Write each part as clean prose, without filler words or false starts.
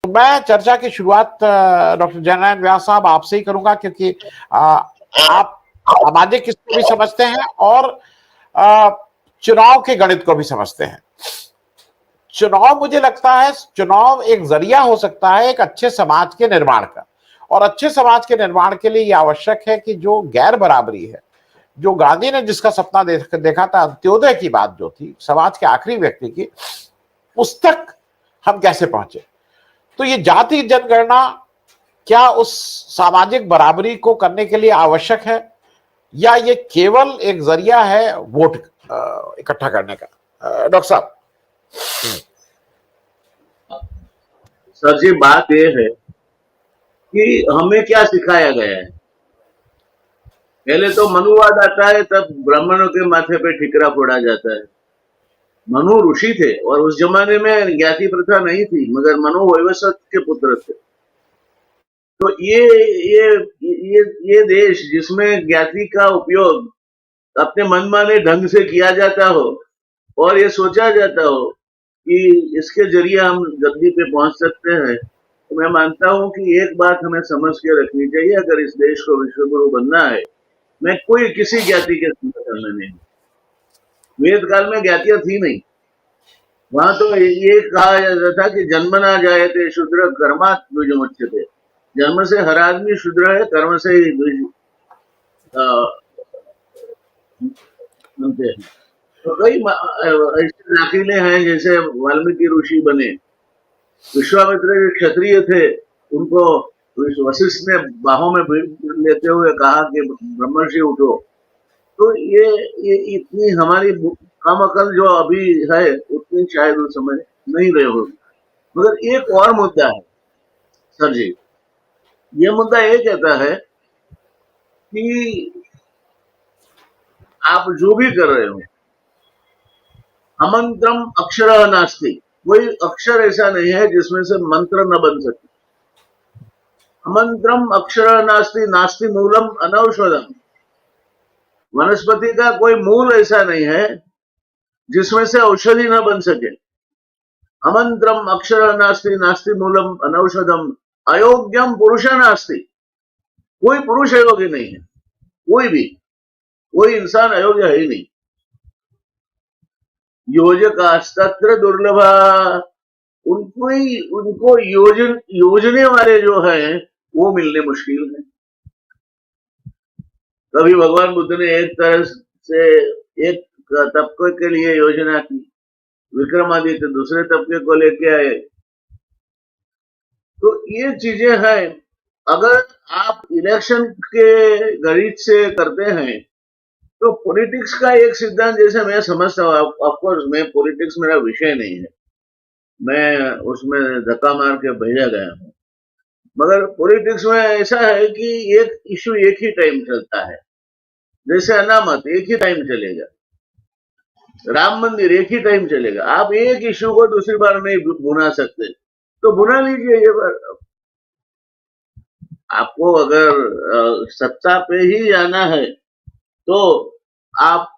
मैं चर्चा की शुरुआत डॉक्टर जननायक व्यास साहब आपसे ही करूंगा, क्योंकि आप सामाजिक इसको भी समझते हैं और चुनाव के गणित को भी समझते हैं। चुनाव, मुझे लगता है चुनाव एक जरिया हो सकता है एक अच्छे समाज के निर्माण का, और अच्छे समाज के निर्माण के लिए यह आवश्यक है कि जो गैर बराबरी है, जो गांधी ने जिसका सपना देखा था, अंत्योदय की बात जो थी समाज के आखिरी व्यक्ति की, उस तक हम कैसे पहुंचे। तो ये जाति जनगणना क्या उस सामाजिक बराबरी को करने के लिए आवश्यक है, या ये केवल एक जरिया है वोट इकट्ठा करने का? डॉक्टर साहब। सर जी, बात यह है कि हमें क्या सिखाया गया है। पहले तो मनुवाद आता है, तब ब्राह्मणों के माथे पे ठिकरा फोड़ा जाता है। मनु ऋषि थे और उस जमाने में ज्ञाति प्रथा नहीं थी, मगर मनु वैवस्वत के पुत्र थे। तो ये देश जिसमें ज्ञाति का उपयोग अपने मनमाने ढंग से किया जाता हो और ये सोचा जाता हो कि इसके जरिए हम गद्दी पे पहुंच सकते हैं, तो मैं मानता हूं कि एक बात हमें समझ के रखनी चाहिए, अगर इस देश को विश्वगुरु बनना है, मैं कोई किसी ज्ञाति के संगठन में नहीं। वेद काल में ज्ञातियां थी नहीं, वहां तो ये कहा जाता था कि जन्मना जायते शूद्र कर्मात् द्विजमुच्यते। जन्म से हर आदमी शूद्र है, कर्म से ही द्विज बनते हैं। तो कई ऐसे दाखिले हैं, जैसे वाल्मीकि ऋषि बने, विश्वामित्र जो क्षत्रिय थे उनको वशिष्ठ ने बाहों में लेते हुए कहा कि ब्रह्मर्षि उठो। तो ये इतनी हमारी कम अकल जो अभी है उतनी शायद उस समय नहीं रहे होगी। मगर एक और मुद्दा है सर जी, ये मुद्दा ये कहता है कि आप जो भी कर रहे हो, अमंत्रम अक्षर नास्ति, कोई अक्षर ऐसा नहीं है जिसमें से मंत्र न बन सके। अमंत्रम अक्षर नास्ति, नास्ति मूलम अनौषधम। वनस्पति का कोई मूल ऐसा नहीं है जिसमें से औषधि न बन सके। अमंत्रम अक्षर नास्ति, नास्ति मूलम अनौषधम, अयोग्यम पुरुष नास्ति। कोई पुरुष अयोग्य नहीं है, कोई भी, कोई इंसान अयोग्य है ही नहीं। योजकास्तत्र दुर्लभा, उनको योजने वाले जो है वो मिलने मुश्किल है। कभी भगवान बुद्ध ने एक तरह से एक तबके के लिए योजना की, विक्रमादित्य दूसरे तबके को लेके आए। तो ये चीजें हैं। अगर आप इलेक्शन के गणित से करते हैं तो पॉलिटिक्स का एक सिद्धांत, जैसे मैं समझता हूँ, ऑफकोर्स मैं पॉलिटिक्स मेरा विषय नहीं है, मैं उसमें धक्का मार के भेजा गया हूँ, मगर पॉलिटिक्स में ऐसा है कि एक इश्यू एक ही टाइम चलता है। जैसे अनामत एक ही टाइम चलेगा, राम मंदिर एक ही टाइम चलेगा। आप एक इश्यू को दूसरी बार नहीं भुना सकते, तो भुना लीजिए ये बार। आपको अगर सत्ता पे ही जाना है तो आप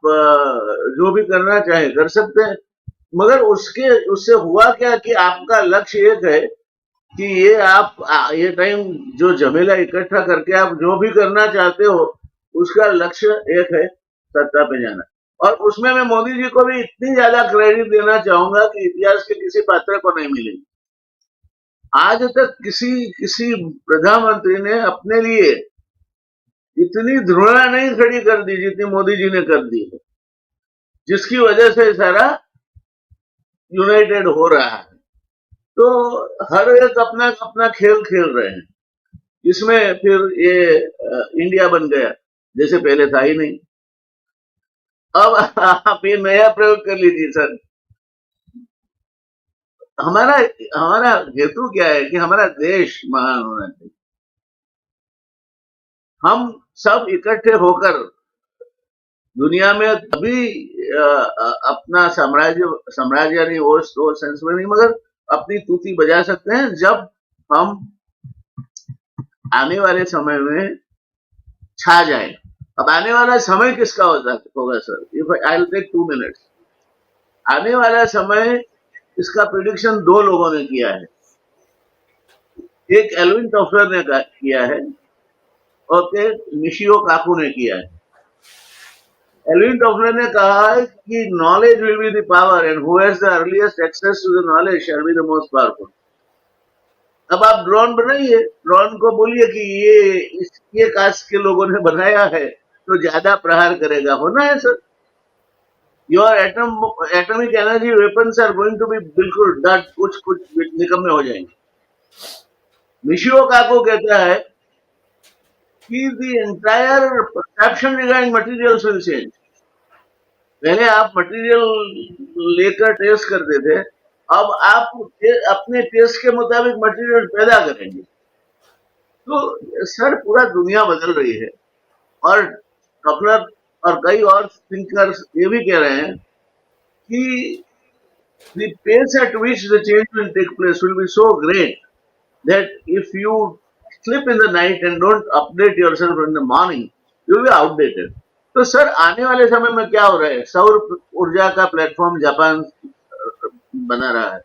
जो भी करना चाहे कर सकते हैं, मगर उससे हुआ क्या कि आपका लक्ष्य एक है कि ये टाइम जो झमेला इकट्ठा करके आप जो भी करना चाहते हो, उसका लक्ष्य एक है, सत्ता पे जाना। और उसमें मैं मोदी जी को भी इतनी ज्यादा क्रेडिट देना चाहूंगा कि इतिहास के किसी पात्र को नहीं मिलेगी। आज तक किसी प्रधानमंत्री ने अपने लिए इतनी ध्रुवना नहीं खड़ी कर दी जितनी मोदी जी ने कर दी है, जिसकी वजह से सारा यूनाइटेड हो रहा है। तो हर एक अपना अपना खेल खेल रहे हैं। इसमें फिर ये इंडिया बन गया, जैसे पहले था ही नहीं। अब आप ये नया प्रयोग कर लीजिए सर। हमारा हेतु क्या है कि हमारा देश महान होना चाहिए। हम सब इकट्ठे होकर दुनिया में तभी अपना साम्राज्य नहीं वो सेंस में नहीं, मगर अपनी तूती बजा सकते हैं जब हम आने वाले समय में छा जाए। अब आने वाला समय किसका होगा sir? If I will take 2 minutes, आने वाला समय इसका प्रिडिक्शन 2 लोगों ने किया है। एक एल्विन टॉफलर ने किया है और एक मिशियो काकू ने किया है। एल्विन टॉफलर ने कहा है कि knowledge will be the power and who has the earliest access to the knowledge shall be the most powerful. अब आप ड्रोन बनाइए, ड्रोन को बोलिए कि ये कास्ट के लोगों ने बनाया है तो ज्यादा प्रहार करेगा, होना है sir. Your atomic energy weapons are going to be बिल्कुल डट, कुछ निकम्मे हो जाएंगे। मिशियो काको कहता है कि the entire perception regarding materials will change. पहले आप मटेरियल लेकर टेस्ट करते थे, अब आप अपने टेस्ट के मुताबिक मटेरियल पैदा करेंगे। तो सर पूरा दुनिया बदल रही है और टॉफलर और कई और थिंकर्स ये भी कह रहे हैं कि the pace at which the change will take place will be so great that if you sleep in the night and don't update yourself in the morning, you will be outdated. तो sir आने वाले समय में क्या हो रहा है, सौर ऊर्जा का प्लेटफॉर्म जापान बना रहा है।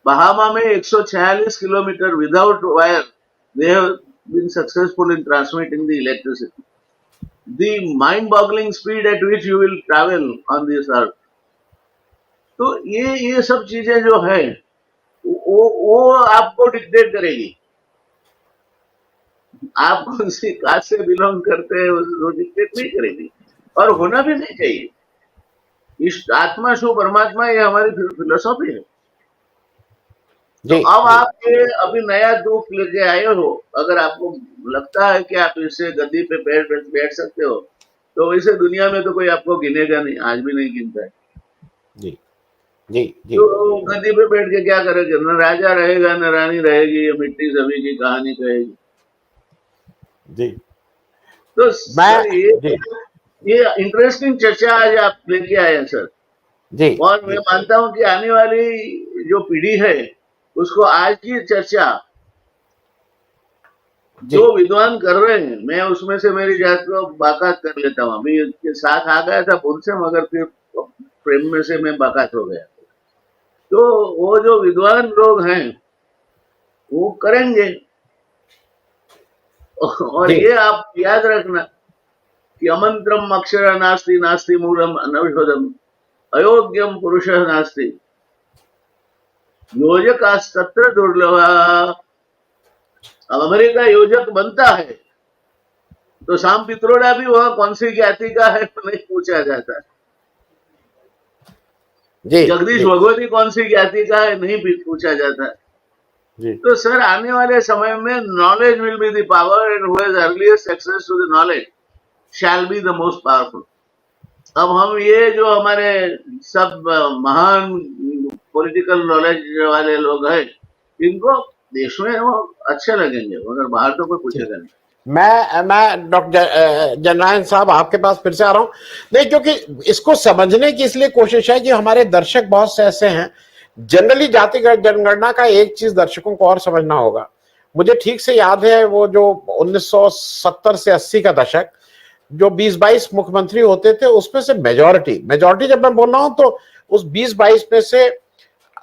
बहामा में 146 kilometre without wire they have been successful in transmitting the electricity. The mind-boggling speed at which you will travel on this earth. तो ये सब चीजें जो है वो आपको डिक्टेट करेगी। आप कौन सी कास्ट से बिलोंग करते हैं वो डिक्टेट नहीं करेगी और होना भी नहीं चाहिए। इस आत्मा शो परमात्मा ये हमारी फिलोसॉफी है। तो अब आप ये अभी नया दुख लेके आए हो, अगर आपको लगता है कि आप इससे गद्दी पे बैठ सकते हो तो वैसे दुनिया में तो कोई आपको गिनेगा नहीं, आज भी नहीं गिनता है। जी जी जी। तो गद्दी पे बैठ के क्या करेंगे, न राजा रहेगा न रानी रहेगी, ये मिट्टी सभी की कहानी कहेगी। जी तो सर ये इंटरेस्टिंग चर्चा आज आप लेके आए हैं सर जी। और मैं मानता हूं कि आने वाली जो पीढ़ी है उसको आज की चर्चा जो विद्वान कर रहे हैं, मैं उसमें से मेरी जात को बाकात कर लेता हूँ। अभी इसके साथ आ गया था पुल से, मगर फिर प्रेम में से मैं बाकात हो गया। तो वो जो विद्वान लोग हैं वो करेंगे और ये आप याद रखना कि अमंत्रम अक्षर नास्ति नास्ति मूलम अनौषधम अयोग्यम पुरुष नास्ति योजकास्तत्र दुर्लभ। अब अमेरिका योजक बनता है तो साम पित्रोड़ा भी वह कौन सी जाति का है तो नहीं पूछा जाता। जगदीश भगवती कौन सी जाति का है नहीं पूछा जाता। तो सर आने वाले समय में knowledge will be the power and who has earliest access to the knowledge shall be the most powerful. अब हम ये जो हमारे सब महान पॉलिटिकल नॉलेज वाले लोग हैं इनको देश में वो अच्छे लगेंगे, मगर बाहर तो कोई पूछेगा नहीं। मैं डॉक्टर जननायक साहब आपके पास फिर से आ रहा हूँ। नहीं, क्योंकि इसको समझने की इसलिए कोशिश है कि हमारे दर्शक बहुत से ऐसे हैं। जनरली जातिगत जनगणना का एक चीज दर्शकों को और समझना होगा। मुझे ठीक से याद है वो जो 1970 से 80 का दशक जो 20-22 मुख्यमंत्री होते थे उसमें से मेजॉरिटी जब मैं बोल रहा हूं तो उस 20-22 में से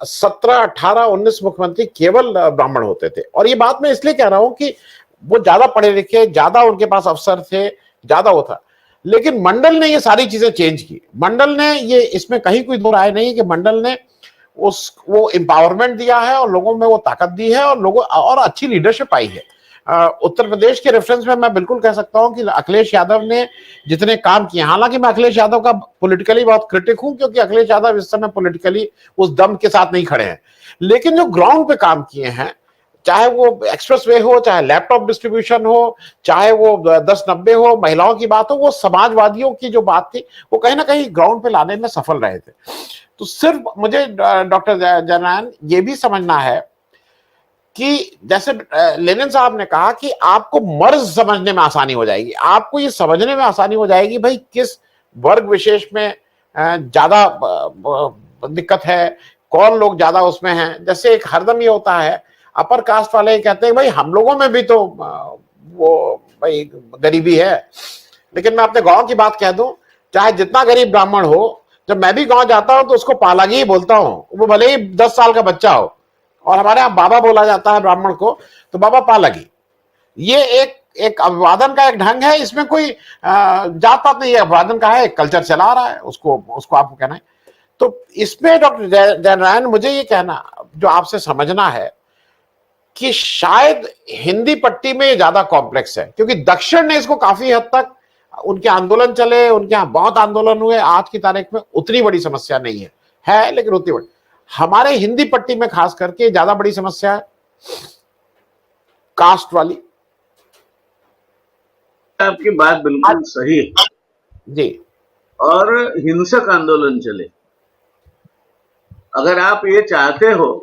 17, 18, 19 मुख्यमंत्री केवल ब्राह्मण होते थे। और ये बात मैं इसलिए कह रहा हूं कि वो ज्यादा पढ़े लिखे, ज्यादा उनके पास अफसर थे, ज्यादा वो था। लेकिन मंडल ने ये सारी चीजें चेंज की। मंडल ने ये, इसमें कहीं कोई दो राय नहीं कि मंडल ने वो एम्पावरमेंट दिया है और लोगों में वो ताकत दी है और लोगों और अच्छी लीडरशिप आई है। उत्तर प्रदेश के रेफरेंस में मैं बिल्कुल कह सकता हूं कि अखिलेश यादव ने जितने काम किए, हालांकि मैं अखिलेश यादव का पॉलिटिकली बहुत क्रिटिक हूं क्योंकि अखिलेश यादव इस समय पॉलिटिकली उस दम के साथ नहीं खड़े हैं, लेकिन जो ग्राउंड पे काम किए हैं, चाहे वो एक्सप्रेसवे हो, चाहे लैपटॉप डिस्ट्रीब्यूशन हो, चाहे वो 10-90 हो, महिलाओं की बात हो, वो समाजवादियों की जो बात थी वो कहीं ना कहीं ग्राउंड पे लाने में सफल रहे थे। तो सिर्फ मुझे डॉक्टर जननायक ये भी समझना है कि जैसे लेनिन साहब ने कहा कि आपको मर्ज समझने में आसानी हो जाएगी, आपको ये समझने में आसानी हो जाएगी भाई किस वर्ग विशेष में ज्यादा दिक्कत है, कौन लोग ज्यादा उसमें हैं। जैसे एक हरदम ये होता है, अपर कास्ट वाले कहते हैं भाई हम लोगों में भी तो वो भाई गरीबी है, लेकिन मैं अपने गांव की बात कह दूं, चाहे जितना गरीब ब्राह्मण हो, जब मैं भी गांव जाता हूं तो उसको पालागी ही बोलता हूं, वो भले ही 10 साल का बच्चा हो। और हमारे यहाँ बाबा बोला जाता है ब्राह्मण को, तो बाबा पालागी। ये एक एक अभिवादन का एक ढंग है, इसमें कोई जात पात नहीं है, अभिवादन का है, कल्चर चला रहा है, उसको उसको आपको कहना है। तो इसमें डॉक्टर जयनारायण, मुझे ये कहना जो आपसे समझना है कि शायद हिंदी पट्टी में ज्यादा कॉम्प्लेक्स है, क्योंकि दक्षिण ने इसको काफी हद तक, उनके आंदोलन चले, उनके यहाँ बहुत आंदोलन हुए, आज की तारीख में उतनी बड़ी समस्या नहीं है लेकिन उतनी बड़ी। हमारे हिंदी पट्टी में खास करके ज्यादा बड़ी समस्या है कास्ट वाली। आपकी बात बिल्कुल सही है जी। और हिंसक आंदोलन चले। अगर आप ये चाहते हो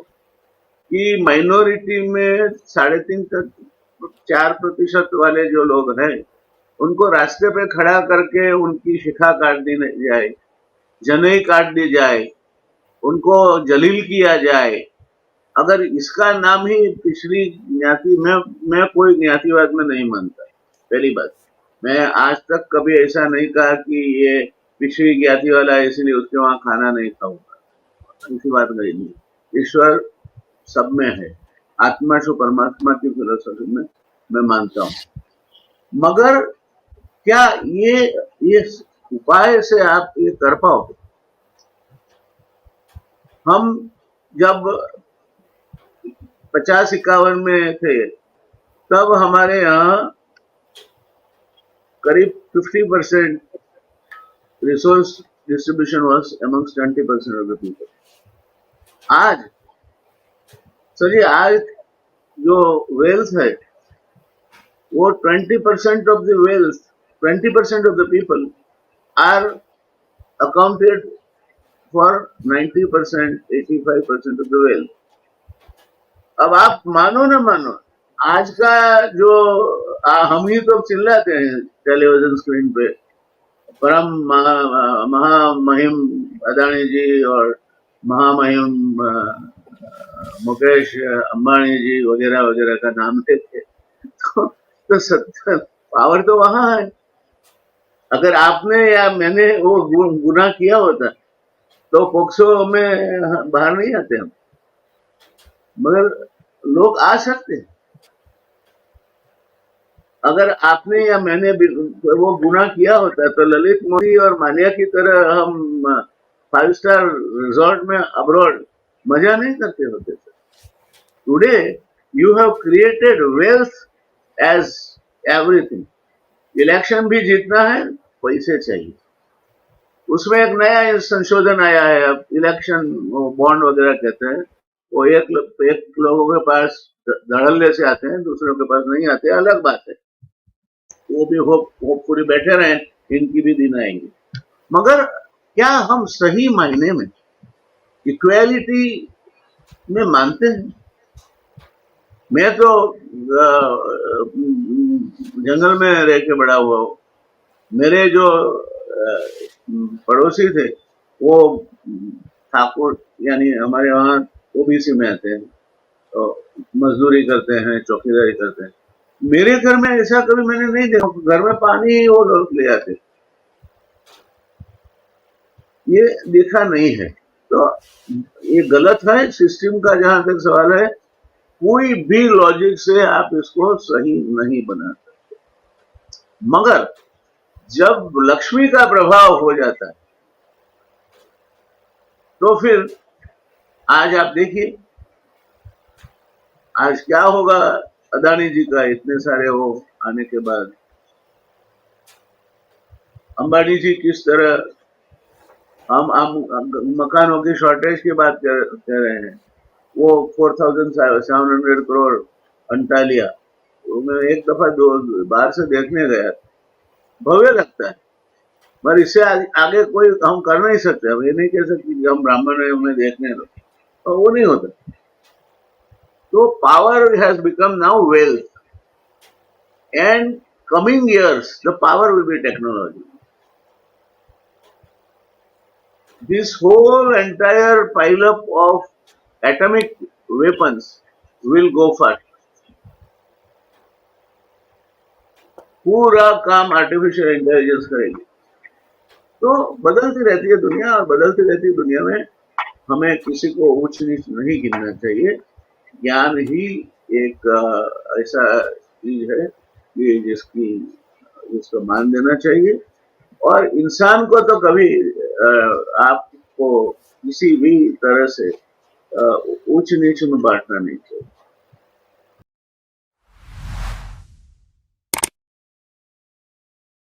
कि माइनॉरिटी में 3.5 तक 4% वाले जो लोग हैं उनको रास्ते पे खड़ा करके उनकी शिखा काट दी जाए, जनेई काट दी जाए, उनको जलील किया जाए, अगर इसका नाम ही पिछड़ी ज्ञाति, मैं कोई ज्ञातिवाद में नहीं मानता। पहली बात, मैं आज तक कभी ऐसा नहीं कहा कि ये पिछड़ी ज्ञाति वाला है इसलिए उसके वहां खाना नहीं खाऊंगा, ऐसी बात नहीं। ईश्वर सब में है, आत्मा शु परमात्मा की फिलोसफी में मैं मानता हूँ। मगर क्या ये उपाय से आप ये कर पाओगे? हम जब 50-51 में थे तब हमारे यहाँ करीब 50% resource distribution was amongst 20% of the people. आज सर, आज जो वेल्थ है वो 20% of the wealth, 20% of the people are accounted for 90%, 85% of the wealth. अब आप मानो ना मानो, आज का जो हम ही तो चिल्लाते हैं टेलीविजन स्क्रीन पे, परम महामहिम अदानी जी और महामहिम मुकेश अंबानी जी वगैरह वगैरह का नाम लेते, तो सत्तर पावर तो वहां है। अगर आपने या मैंने वो गुनाह किया होता तो पोक्सो में बाहर नहीं आते हम, मगर लोग आ सकते हैं। अगर आपने या मैंने वो गुनाह किया होता तो ललित मोदी और माल्या की तरह हम 5 स्टार रिजॉर्ट में अब्रॉड मजा नहीं करते होते। Today you have created wealth as everything. Election भी जीतना है, पैसे चाहिए। उसमें एक नया संशोधन आया है, अब इलेक्शन बॉन्ड वगैरह कहते हैं, वो एक लोगों के पास धड़ल्ले से आते हैं, दूसरों के पास नहीं आते, अलग बात है। वो भी होपफुली बैठे रहे, इनकी भी दिन आएंगे। मगर क्या हम सही मायने में इक्वालिटी में मानते हैं? मैं तो जंगल में रह के बड़ा हुआ हूँ। मेरे जो पड़ोसी थे वो ठाकुर, यानी हमारे वहाँ ओबीसी में आते हैं, तो मजदूरी करते हैं, चौकीदारी करते हैं। मेरे घर में ऐसा कभी मैंने नहीं देखा, घर में पानी वो लोग ले आते, ये देखा नहीं है। तो ये गलत है सिस्टम का, जहां तक सवाल है कोई भी लॉजिक से आप इसको सही नहीं बना सकते। मगर जब लक्ष्मी का प्रभाव हो जाता है तो फिर आज आप देखिए आज क्या होगा अदानी जी का, इतने सारे वो आने के बाद। अंबानी जी किस तरह, हम मकानों की शॉर्टेज की बात कर रहे हैं, वो 4,700 करोड़ अंटालिया, तो मैं एक दफा बाहर से देखने गया, भव्य लगता है, पर इससे आगे कोई हम कर नहीं सकते। हम ये नहीं कह सकते कि हम ब्राह्मण हैं उन्हें देखने दो, तो वो नहीं होता। तो power has become now wealth, and coming years the power will be technology. This whole entire pile-up of atomic weapons will go first. पूरा काम आर्टिफिशियल इंटेलिजेंस करेगी। तो बदलती रहती है दुनिया, और बदलती रहती दुनिया में हमें किसी को ऊंच नीच नहीं गिनना चाहिए। ज्ञान ही एक ऐसा चीज है कि जिसको मान देना चाहिए, और इंसान को तो कभी आपको किसी भी तरह से ऊंच नीच में बांटना नहीं चाहिए।